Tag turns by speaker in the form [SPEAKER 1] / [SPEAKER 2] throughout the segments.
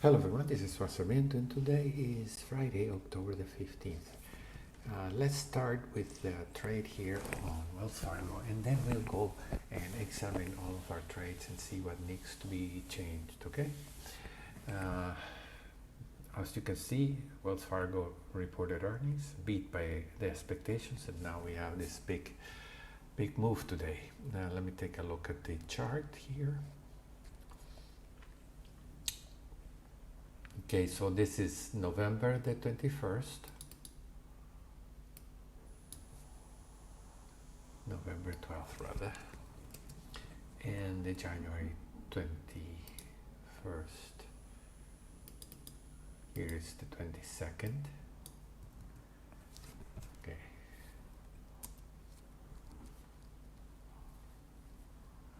[SPEAKER 1] Hello everyone, this is Sarmiento and today is Friday, October the 15th. Let's start with the trade here on Wells Fargo and then we'll go and examine all of our trades and see what needs to be changed, okay? Uh, as you can see, Wells Fargo reported earnings, beat by the expectations, and now we have this big move today. Now let me take a look at the chart here. Okay, so this is November the 21st, November 12th rather, and the January 21st. Here is the 22nd. Okay.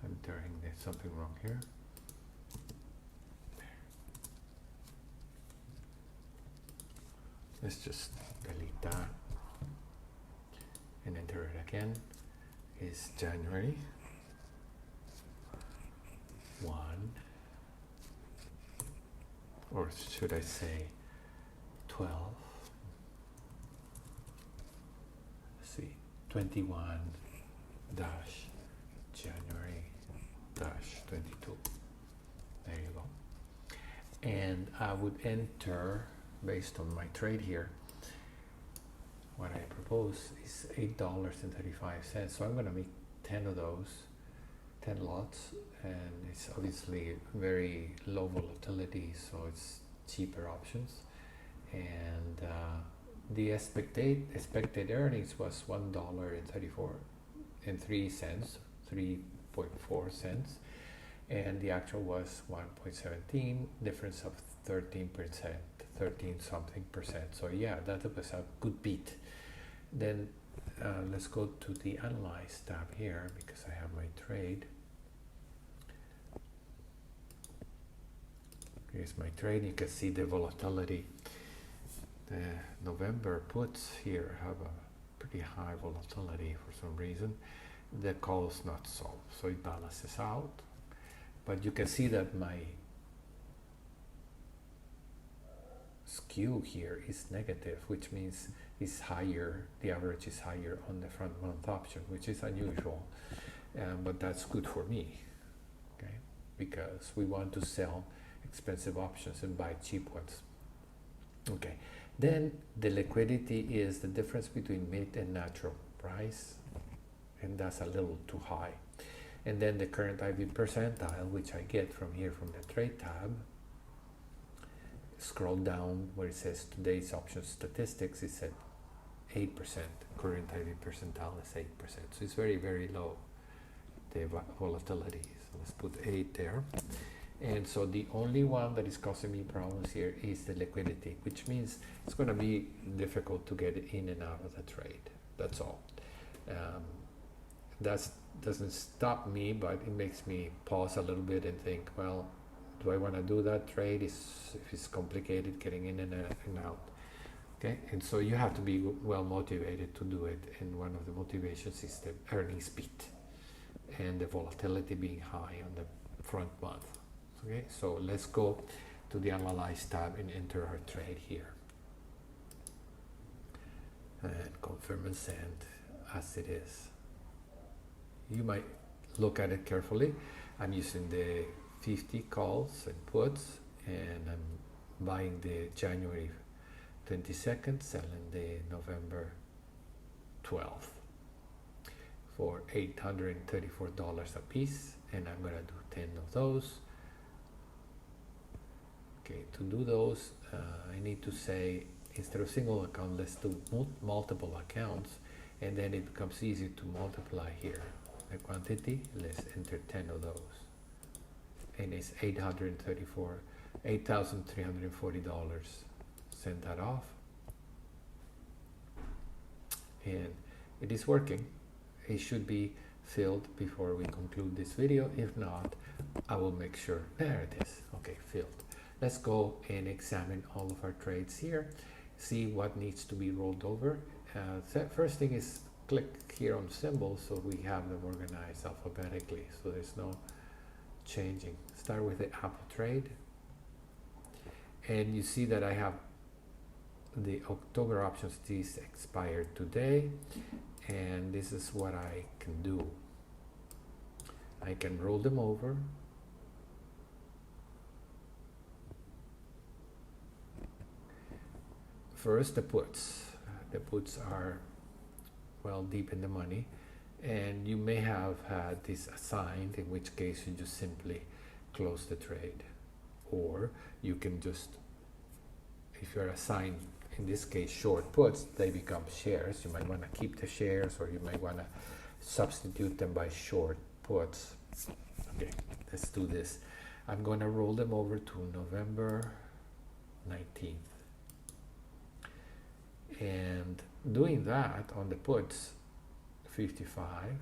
[SPEAKER 1] I'm doing there's something wrong here. Let's just delete that and enter it again. Is January 1, or should I say 12? Let's see, 21 dash January dash 22. There you go. And I would enter, based on my trade here, what I propose is $8.35. So I'm going to make 10 of those, 10 lots, and it's obviously very low volatility, so it's cheaper options. And the expected earnings was $1.34 and 3.4 cents, and the actual was 1.17, difference of 13%, 13 something percent. So yeah, that was a good beat. Then let's go to the Analyze tab here because I have my trade. Here's my trade. You can see the volatility. The November puts here have a pretty high volatility for some reason. The calls not so it balances out. But you can see that my skew here is negative, which means it's higher, the average is higher on the front month option, which is unusual, but that's good for me, okay, because we want to sell expensive options and buy cheap ones. Okay, then the liquidity is the difference between mid and natural price, and that's a little too high. And then the current IV percentile, which I get from here from the trade tab. Scroll down where it says today's option statistics, it's at 8%. Current IV percentile is 8%. So it's very, very low, the volatility. So let's put 8 there. And so the only one that is causing me problems here is the liquidity, which means it's going to be difficult to get in and out of the trade. That's all. That doesn't stop me, but it makes me pause a little bit and think, well, do I want to do that trade? If it's complicated getting in and out. Okay, and so you have to be well motivated to do it, and one of the motivations is the earnings beat and the volatility being high on the front month. Okay, so let's go to the Analyze tab and enter our trade here. And confirm and send as it is. You might look at it carefully. I'm using the 50 calls and puts, and I'm buying the January 22nd, selling the November 12th for $834 a piece, and I'm going to do 10 of those. Okay, to do those, I need to say, instead of single account, let's do multiple accounts, and then it becomes easy to multiply here. The quantity, let's enter 10 of those. And it's $8,340. Send that off. And it is working. It should be filled before we conclude this video. If not, I will make sure. There it is. Okay, filled. Let's go and examine all of our trades here. See what needs to be rolled over. First thing is click here on symbols so we have them organized alphabetically. So there's no changing. Start with the Apple trade. And you see that I have the October options. These expired today, and this is what I can do. I can roll them over. First, the puts. The puts are well deep in the money, and you may have had this assigned, in which case you just simply close the trade. Or you can just, if you're assigned, in this case, short puts, they become shares. You might want to keep the shares, or you might want to substitute them by short puts. Okay, let's do this. I'm going to roll them over to November 19th. And doing that on the puts, 55,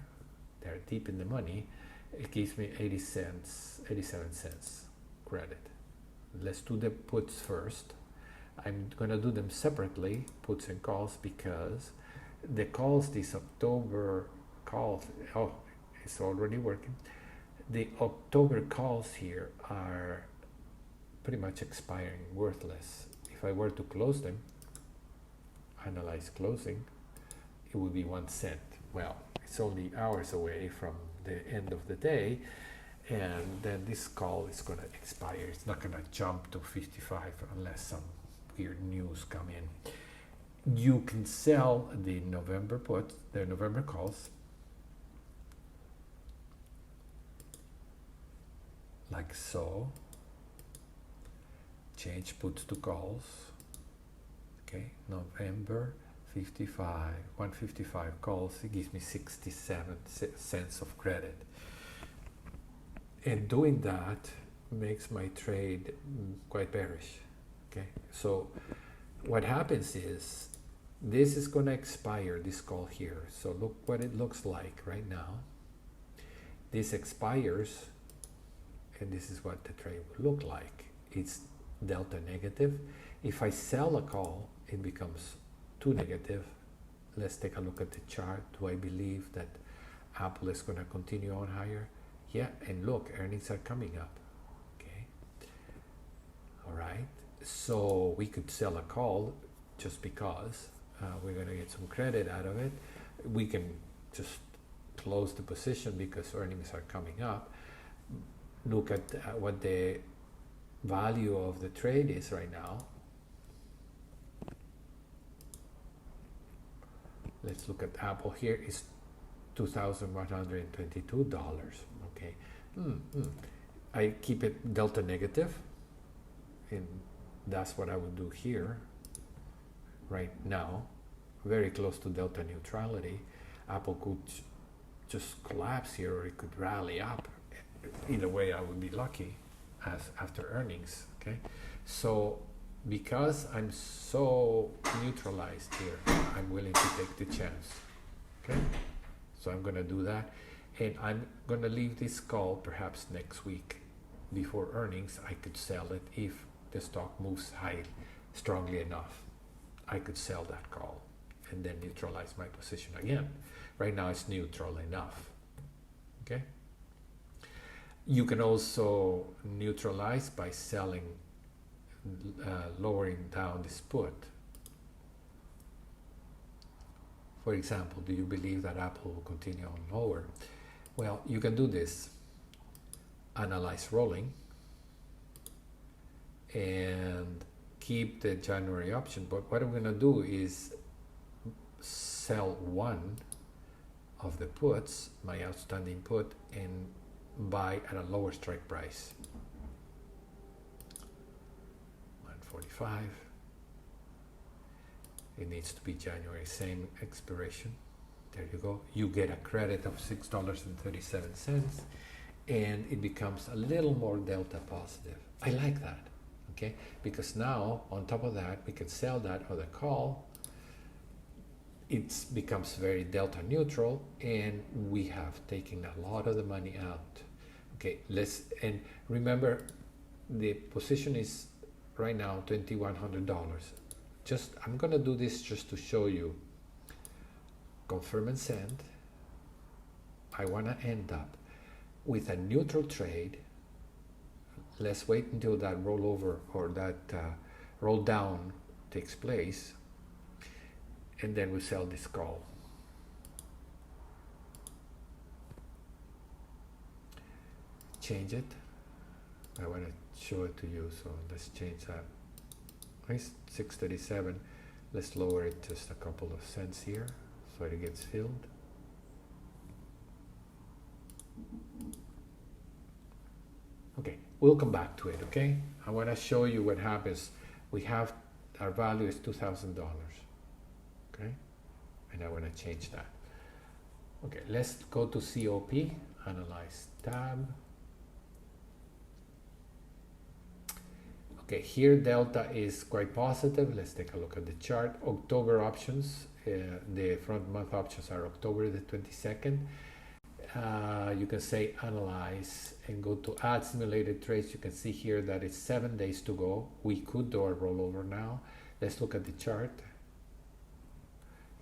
[SPEAKER 1] they're deep in the money, it gives me 87 cents credit. Let's do the puts first. I'm going to do them separately, puts and calls, because the calls, this October calls, oh, it's already working. The October calls here are pretty much expiring, worthless. If I were to close them, analyze closing, it would be 1 cent. Well, it's only hours away from the end of the day, and then this call is going to expire. It's not going to jump to 55 unless some weird news come in. You can sell the November put, the November calls, like so. Change puts to calls. Okay, November 55, 155 calls, it gives me 67 cents of credit. And doing that makes my trade quite bearish. Okay, so what happens is this is going to expire, this call here. So look what it looks like right now. This expires, and this is what the trade will look like. It's delta negative. If I sell a call, it becomes too negative. Let's take a look at the chart. Do I believe that Apple is going to continue on higher? Yeah, and look, earnings are coming up. Okay, all right, so we could sell a call just because we're going to get some credit out of it. We can just close the position because earnings are coming up. Look at what the value of the trade is right now. Let's look at Apple here. It's $2,122. Okay, I keep it delta negative, and that's what I would do here right now, very close to delta neutrality. Apple could just collapse here, or it could rally up. Either way, I would be lucky as after earnings. Okay, so because I'm so neutralized here, I'm willing to take the chance. Okay, so I'm going to do that, and I'm going to leave this call perhaps next week before earnings. I could sell it if the stock moves high strongly enough. I could sell that call and then neutralize my position again. Right now it's neutral enough. Okay, you can also neutralize by selling, lowering down this put. For example, do you believe that Apple will continue on lower? Well, you can do this. Analyze rolling and keep the January option. But what I'm going to do is sell one of the puts, my outstanding put, and buy at a lower strike price. 145. It needs to be January, same expiration. There you go. You get a credit of $6.37, and it becomes a little more delta positive. I like that, okay? Because now, on top of that, we can sell that other call. It becomes very delta neutral, and we have taken a lot of the money out. Okay, and remember, the position is right now $2,100. I'm gonna do this just to show you. Confirm and send. I wanna end up with a neutral trade. let's wait until that rollover or that roll down takes place, and then we sell this call. Change it. I want to show it to you, so let's change that. It's 637. Let's lower it just a couple of cents here so it gets filled. Okay, we'll come back to it, okay? I want to show you what happens. We have, our value is $2,000, okay? And I want to change that. Okay, let's go to COP, Analyze tab. Okay, here delta is quite positive. Let's take a look at the chart. October options, the front month options are October the 22nd. You can say analyze and go to add simulated trades. You can see here that it's 7 days to go. We could do a rollover now. Let's look at the chart.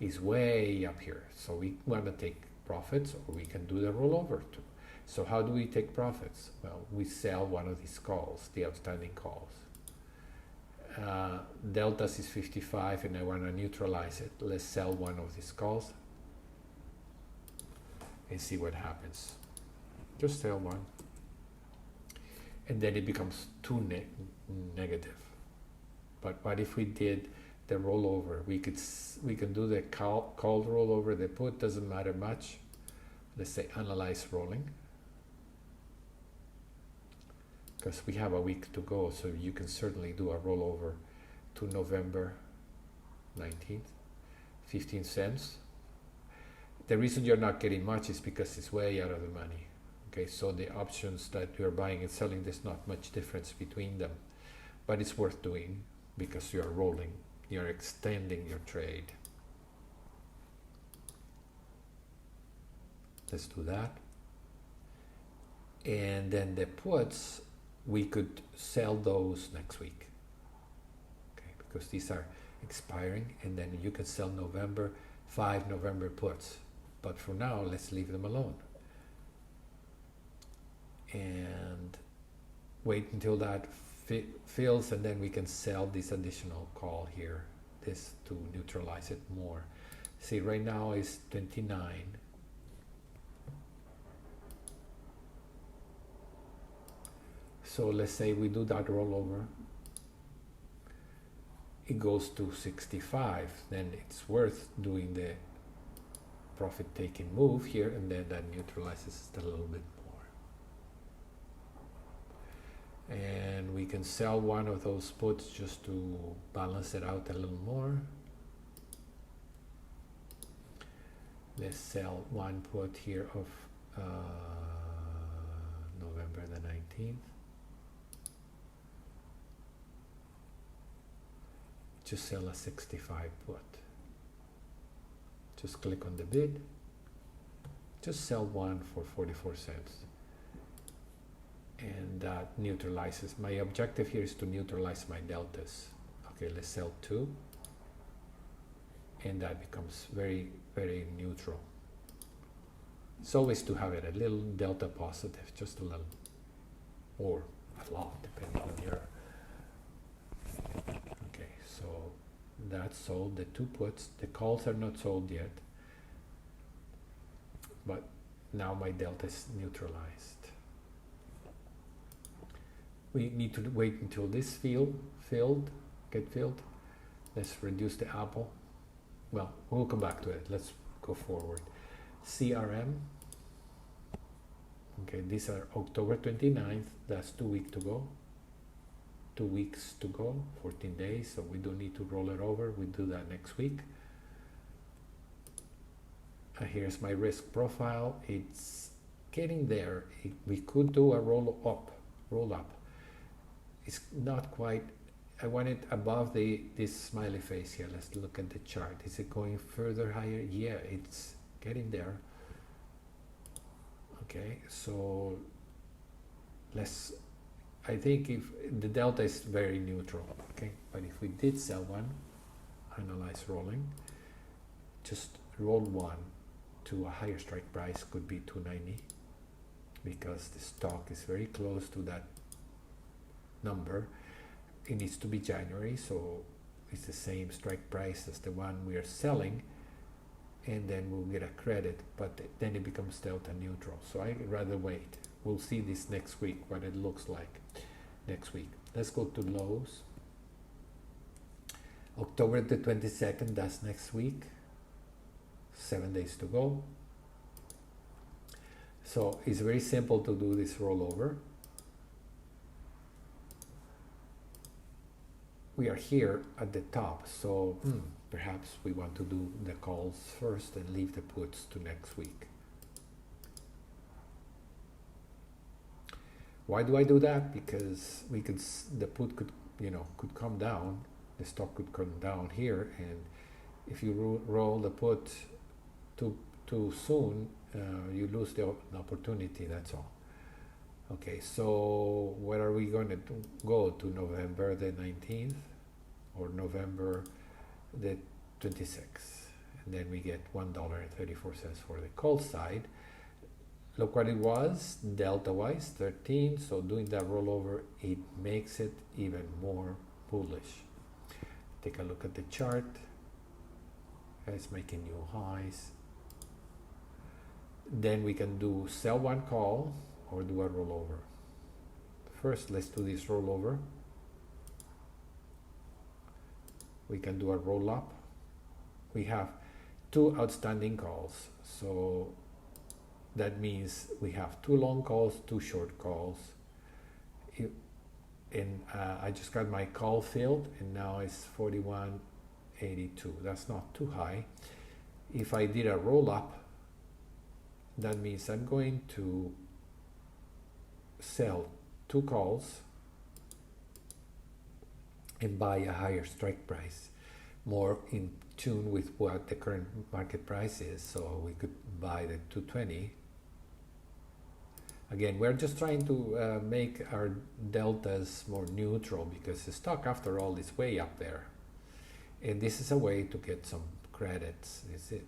[SPEAKER 1] It's way up here. So we want to take profits, or we can do the rollover too. So how do we take profits? Well, we sell one of these calls, the outstanding calls. Deltas is 55 and I want to neutralize it. Let's sell one of these calls and see what happens. Just sell one, and then it becomes too negative. But what if we did the rollover? We can do the call rollover. The put doesn't matter much. Let's say analyze rolling, because we have a week to go, so you can certainly do a rollover to November 19th, 15 cents. The reason you're not getting much is because it's way out of the money. Okay, so the options that you're buying and selling, there's not much difference between them, but it's worth doing because you're rolling, you're extending your trade. Let's do that. And then the puts, we could sell those next week, okay, because these are expiring, and then you can sell November 5 November puts. But for now, let's leave them alone and wait until that fills, and then we can sell this additional call here, this to neutralize it more. See, right now is 29. So let's say we do that rollover, it goes to 65, then it's worth doing the profit taking move here, and then that neutralizes it a little bit more. And we can sell one of those puts just to balance it out a little more. Let's sell one put here of November the 19th. Just sell a 65 put. Just click on the bid. Just sell one for 44 cents. And that neutralizes. My objective here is to neutralize my deltas. Okay, let's sell two. And that becomes very, very neutral. It's always to have it a little delta positive, just a little. Or a lot, depending on your. So that's sold, the two puts. The calls are not sold yet, but now my delta is neutralized. We need to wait until this get filled. Let's reduce the apple. Well, we'll come back to it. Let's go forward. CRM. Okay, these are October 29th. That's 2 weeks to go. 2 weeks to go, 14 days, so we don't need to roll it over. We do that next week. Here's my risk profile. It's getting there. We could do a roll up. It's not quite. I want it above this smiley face here. Let's look at the chart. Is it going further higher? Yeah, it's getting there. Okay, so I think if the delta is very neutral, okay, but if we did sell one, analyze rolling, just roll one to a higher strike price, could be 290, because the stock is very close to that number. It needs to be January, so it's the same strike price as the one we are selling, and then we'll get a credit, but then it becomes delta neutral. So I'd rather wait. We'll see this next week, what it looks like next week. Let's go to lows. October the 22nd, that's next week. 7 days to go. So it's very simple to do this rollover. We are here at the top, so perhaps we want to do the calls first and leave the puts to next week. Why do I do that? Because the put could come down, the stock could come down here, and if you roll the put too soon, you lose the opportunity. That's all. Okay, so where are we going to go to? November the 19th or November the 26th? And then we get $1.34 for the call side. Look what it was, delta-wise, 13. So doing that rollover, it makes it even more bullish. Take a look at the chart. It's making new highs. Then we can do sell one call or do a rollover. First, let's do this rollover. We can do a roll up. We have 2 outstanding calls, so that means we have 2 long calls, 2 short calls. And I just got my call filled, and now it's 41.82. That's not too high. If I did a roll up, that means I'm going to sell 2 calls and buy a higher strike price, more in tune with what the current market price is. So we could buy the 220. Again, we're just trying to make our deltas more neutral, because the stock, after all, is way up there, and this is a way to get some credits.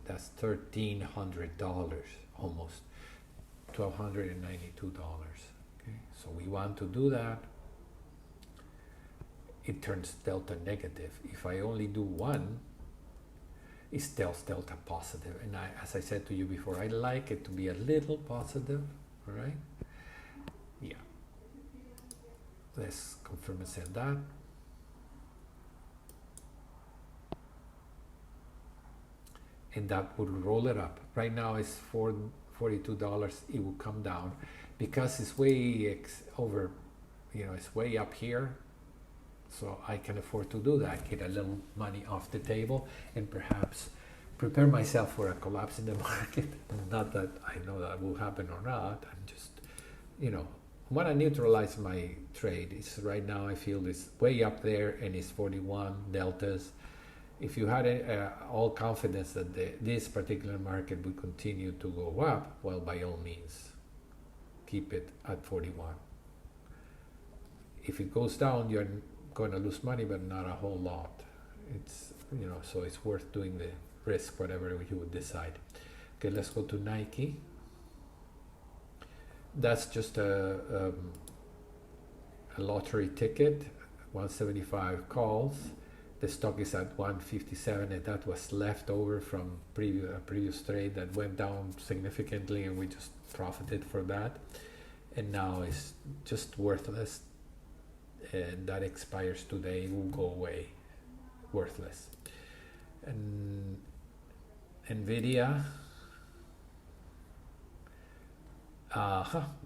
[SPEAKER 1] That's $1,300, almost $1,292. Okay, so we want to do that. It turns delta negative. If I only do one, it tells delta positive. And as I said to you before, I like it to be a little positive. All right? Yeah. Let's confirm and send that. And that would roll it up. Right now it's $42. It will come down because it's way over, it's way up here. So I can afford to do that, get a little money off the table, and perhaps prepare myself for a collapse in the market. Not that I know that will happen or not. I'm just, want to neutralize my trade. It's right now I feel it's way up there, and it's 41 deltas. If you had all confidence that this particular market would continue to go up, well, by all means, keep it at 41. If it goes down, you're going to lose money, but not a whole lot. It's, so it's worth doing the risk, whatever you would decide. Okay, let's go to Nike. That's just a lottery ticket, 175 calls. The stock is at 157, and that was left over from a previous trade that went down significantly, and we just profited for that. And now it's just worthless, and that expires today. It will go away, worthless. And Nvidia,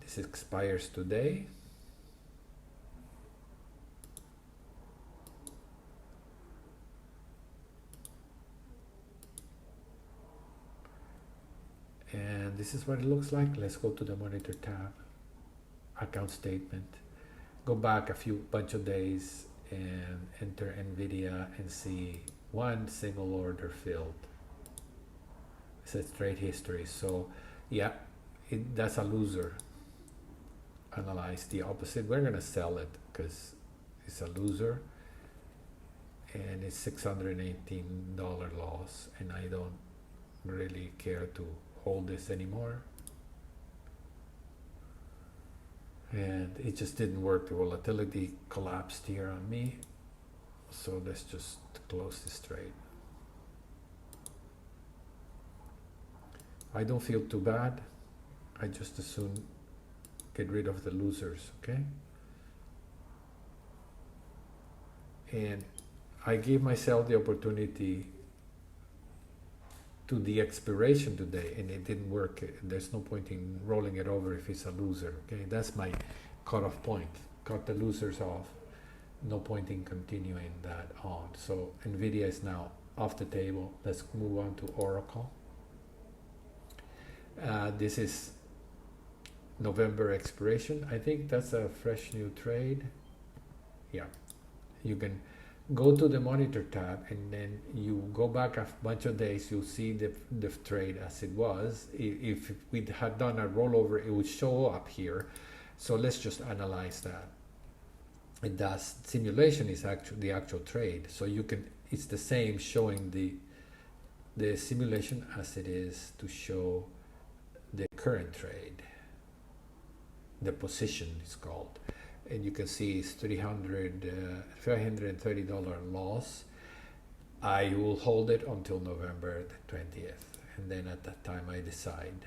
[SPEAKER 1] this expires today. And this is what it looks like. Let's go to the monitor tab, account statement, go back a bunch of days and enter Nvidia and see one single order filled. It says trade history. So yeah, that's a loser. Analyze the opposite. We're gonna sell it because it's a loser, and it's $618 loss, and I don't really care to hold this anymore. and it just didn't work. The volatility collapsed here on me, so let's just close this trade. I don't feel too bad. I just as soon get rid of the losers, okay? And I gave myself the opportunity to the expiration today, and it didn't work. There's no point in rolling it over if it's a loser, okay? That's my cutoff point. Cut the losers off. No point in continuing that on. So NVIDIA is now off the table. Let's move on to Oracle. This is November expiration. I think that's a fresh new trade. Yeah, you can go to the monitor tab, and then you go back a bunch of days. You'll see the trade as it was. If we had done a rollover, it would show up here. So let's just analyze that. And that simulation is actually the actual trade. So you can, it's the same showing the simulation as it is to show the current trade. The position is called, and you can see it's $330 loss. I will hold it until November the 20th, and then at that time I decide.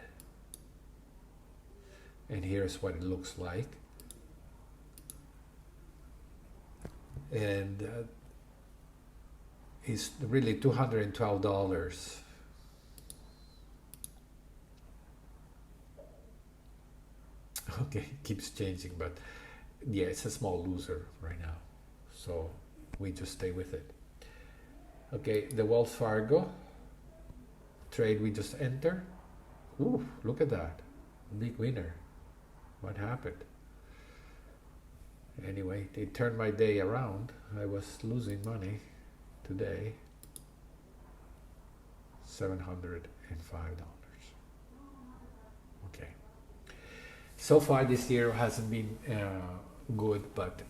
[SPEAKER 1] And here's what it looks like. And it's really $212. Okay, it keeps changing, but yeah, it's a small loser right now, so we just stay with it. Okay, the Wells Fargo trade we just enter. Ooh, look at that, big winner. What happened? Anyway, they turned my day around. I was losing money today. $705. Okay. So far this year hasn't been good, but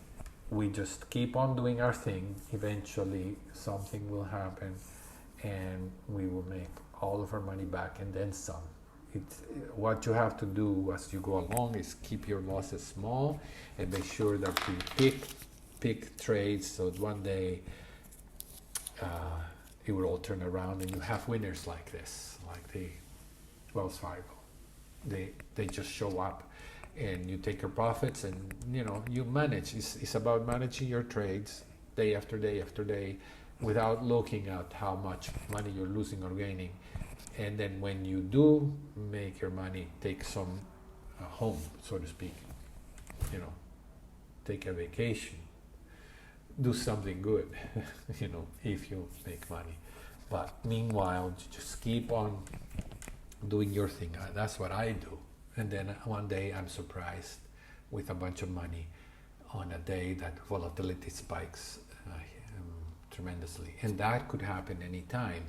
[SPEAKER 1] we just keep on doing our thing. Eventually something will happen and we will make all of our money back and then some. It's, what you have to do as you go along is keep your losses small and make sure that you pick trades so that one day it will all turn around and you have winners like this, like the Wells Fargo. They just show up and you take your profits and you manage. It's about managing your trades day after day after day without looking at how much money you're losing or gaining. And then when you do make your money, take some home, so to speak. Take a vacation, do something good, if you make money. But meanwhile, just keep on doing your thing. That's what I do. And then one day I'm surprised with a bunch of money on a day that volatility spikes tremendously. And that could happen anytime.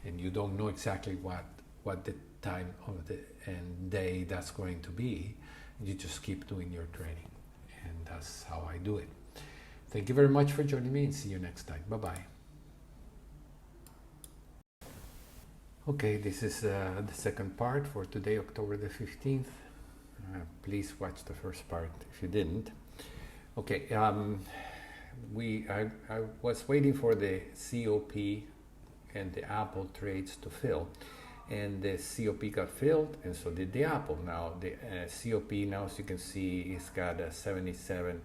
[SPEAKER 1] And you don't know exactly what the time of the and day that's going to be. You just keep doing your trading. And that's how I do it. Thank you very much for joining me, and see you next time. Bye-bye. Okay, this is the second part for today, October the 15th. Please watch the first part if you didn't. Okay, I was waiting for the COP and the Apple trades to fill. And the COP got filled, and so did the Apple. Now, the COP, now as you can see, it's got a 77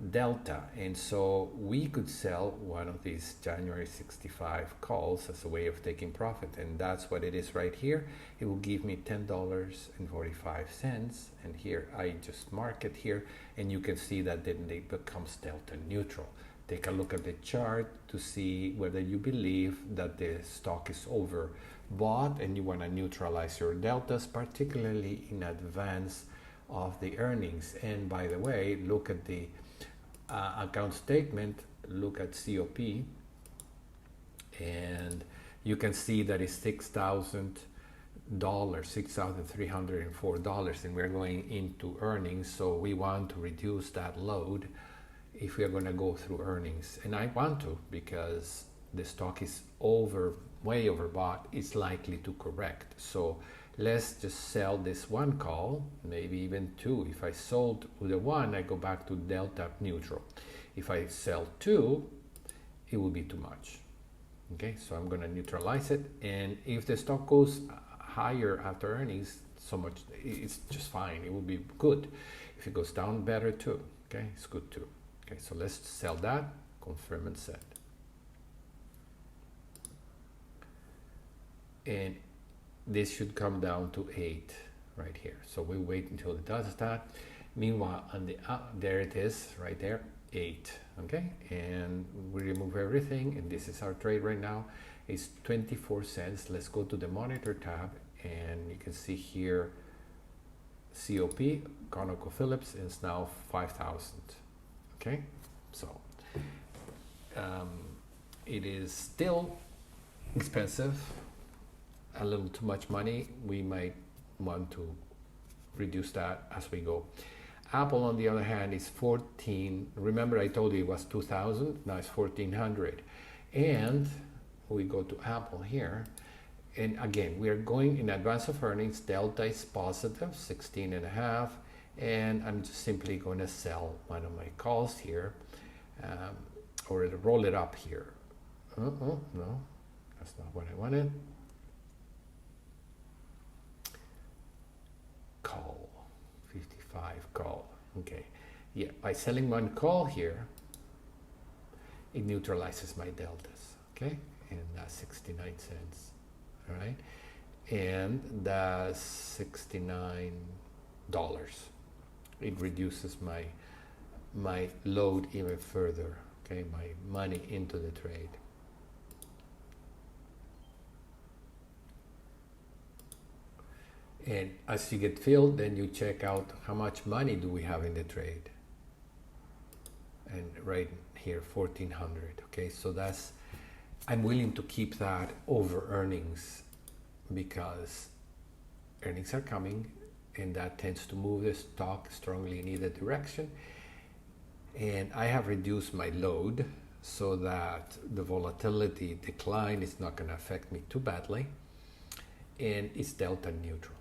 [SPEAKER 1] delta, and so we could sell one of these January 65 calls as a way of taking profit, and that's what it is right here. It will give me $10.45, and here I just mark it here, and you can see that then it becomes delta neutral. Take a look at the chart to see whether you believe that the stock is overbought and you want to neutralize your deltas, particularly in advance of the earnings. And by the way, look at the account statement, look at COP, and you can see that it's $6,304, and we're going into earnings, so we want to reduce that load if we are going to go through earnings. And I want to, because the stock is way overbought. It's likely to correct. So let's just sell this one call, maybe even two. If I sold the one, I go back to delta neutral. If I sell two, it will be too much. Okay, so I'm going to neutralize it, and if the stock goes higher after earnings, so much, it's just fine. It will be good. If it goes down, better too. Okay, it's good too. Okay, so let's sell that, confirm and set. And this should come down to 8 right here. So we wait until it does that. Meanwhile, on the there it is, right there, 8. Okay, and we remove everything, and this is our trade right now. It's 24 cents. Let's go to the monitor tab, and you can see here COP, ConocoPhillips, is now 5,000. Okay, so it is still expensive, a little too much money. We might want to reduce that as we go. Apple, on the other hand, is 14. Remember, I told you it was 2,000. Now it's 1,400. And we go to Apple here. And again, we are going in advance of earnings. Delta is positive, 16.5. And I'm just simply going to sell one of my calls here, or roll it up here. No, that's not what I wanted. Call 55 call. Okay, yeah, by selling one call here, it neutralizes my deltas. Okay, and that's 69 cents. All right, and that's $69. It reduces my load even further. Okay, my money into the trade. And as you get filled, then you check out how much money do we have in the trade. And right here, 1,400. Okay, so that's, I'm willing to keep that over earnings because earnings are coming, and that tends to move the stock strongly in either direction. And I have reduced my load so that the volatility decline is not going to affect me too badly, and it's delta neutral.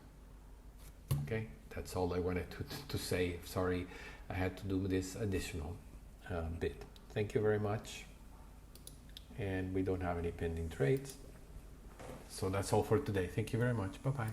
[SPEAKER 1] Okay, that's all I wanted to say. Sorry, I had to do this additional bit. Thank you very much. And we don't have any pending trades. So that's all for today. Thank you very much. Bye-bye.